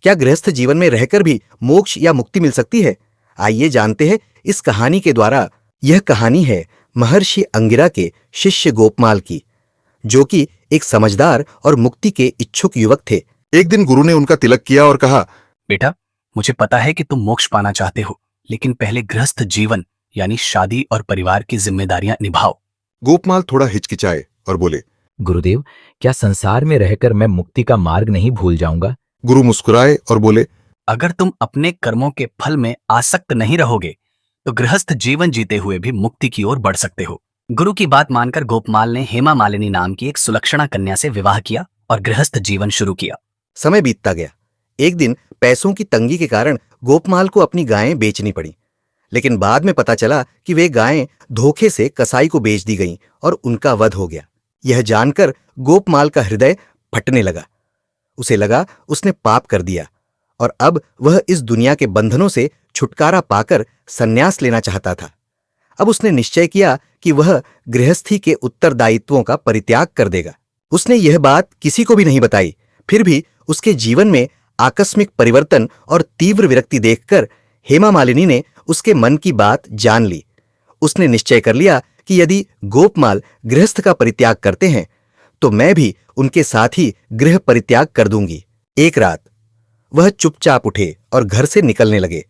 क्या गृहस्थ जीवन में रहकर भी मोक्ष या मुक्ति मिल सकती है? आइए जानते हैं इस कहानी के द्वारा। यह कहानी है महर्षि अंगिरा के शिष्य गोपमाल की, जो कि एक समझदार और मुक्ति के इच्छुक युवक थे। एक दिन गुरु ने उनका तिलक किया और कहा, बेटा, मुझे पता है कि तुम मोक्ष पाना चाहते हो, लेकिन पहले गृहस्थ जीवन यानी शादी और परिवार की जिम्मेदारियां निभाओ। गोपमाल थोड़ा हिचकिचाए और बोले, गुरुदेव, क्या संसार में रहकर मैं मुक्ति का मार्ग नहीं भूल जाऊंगा? गुरु मुस्कुराए और बोले, अगर तुम अपने कर्मों के फल में आसक्त नहीं रहोगे तो गृहस्थ जीवन जीते हुए भी मुक्ति की ओर बढ़ सकते हो। गुरु की बात मानकर गोपमाल ने हेमा मालिनी नाम की एक सुलक्षणा कन्या से विवाह किया और गृहस्थ जीवन शुरू किया। समय बीतता गया। एक दिन पैसों की तंगी के कारण गोपमाल को अपनी गायें बेचनी पड़ी, लेकिन बाद में पता चला कि वे गायें धोखे से कसाई को बेच दी गईं और उनका वध हो गया। यह जानकर गोपमाल का हृदय फटने लगा। उसे लगा उसने पाप कर दिया और अब वह इस दुनिया के बंधनों से छुटकारा पाकर संन्यास लेना चाहता था। अब उसने निश्चय किया कि वह गृहस्थी के उत्तरदायित्वों का परित्याग कर देगा। उसने यह बात किसी को भी नहीं बताई। फिर भी उसके जीवन में आकस्मिक परिवर्तन और तीव्र विरक्ति देखकर हेमा मालिनी ने उसके मन की बात जान ली। उसने निश्चय कर लिया कि यदि गोपमाल गृहस्थ का परित्याग करते हैं तो मैं भी उनके साथ ही गृह परित्याग कर दूंगी। एक रात वह चुपचाप उठे और घर से निकलने लगे।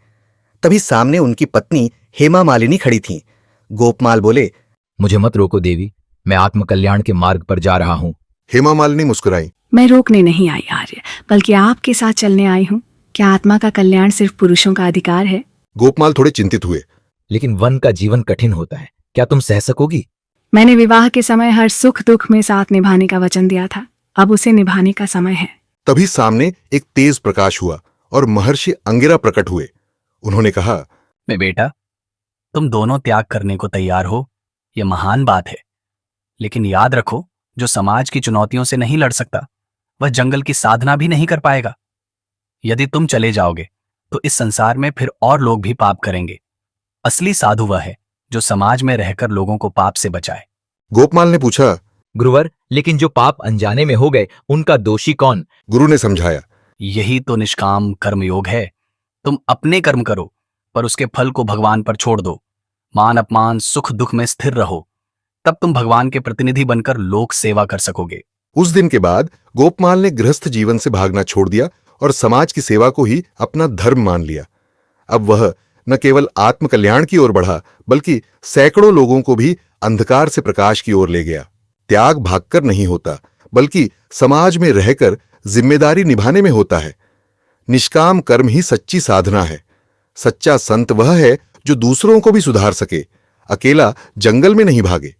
तभी सामने उनकी पत्नी हेमा मालिनी खड़ी थीं। गोपमाल बोले, मुझे मत रोको देवी, मैं आत्मकल्याण के मार्ग पर जा रहा हूँ। हेमा मालिनी मुस्कुराई, मैं रोकने नहीं आई आर्य, बल्कि आपके साथ चलने आई हूँ। क्या आत्मा का कल्याण सिर्फ पुरुषों का अधिकार है? गोपमाल थोड़े चिंतित हुए। लेकिन वन का जीवन कठिन होता है, क्या तुम सह सकोगी? मैंने विवाह के समय हर सुख दुख में साथ निभाने का वचन दिया था, अब उसे निभाने का समय है। तभी सामने एक तेज प्रकाश हुआ और महर्षि अंगिरा प्रकट हुए। उन्होंने कहा, मैं बेटा, तुम दोनों त्याग करने को तैयार हो, यह महान बात है। लेकिन याद रखो, जो समाज की चुनौतियों से नहीं लड़ सकता वह जंगल की साधना भी नहीं कर पाएगा। यदि तुम चले जाओगे तो इस संसार में फिर और लोग भी पाप करेंगे। असली साधु वह है जो समाज में रहकर लोगों को पाप से बचाए। गोपमाल ने पूछा, गुरुवर, लेकिन जो पाप अनजाने में हो गए उनका दोषी कौन? गुरु ने समझाया, यही तो निष्काम कर्मयोग है। तुम अपने कर्म करो पर उसके फल को भगवान पर छोड़ दो। मान अपमान सुख दुख में स्थिर रहो, तब तुम भगवान के प्रतिनिधि बनकर लोक सेवा कर सकोगे। उस दिन के बाद गोपमाल ने गृहस्थ जीवन से भागना छोड़ दिया और समाज की सेवा को ही अपना धर्म मान लिया। अब वह न केवल आत्मकल्याण की ओर बढ़ा, बल्कि सैकड़ों लोगों को भी अंधकार से प्रकाश की ओर ले गया। त्याग भागकर नहीं होता, बल्कि समाज में रहकर जिम्मेदारी निभाने में होता है। निष्काम कर्म ही सच्ची साधना है। सच्चा संत वह है जो दूसरों को भी सुधार सके, अकेला जंगल में नहीं भागे।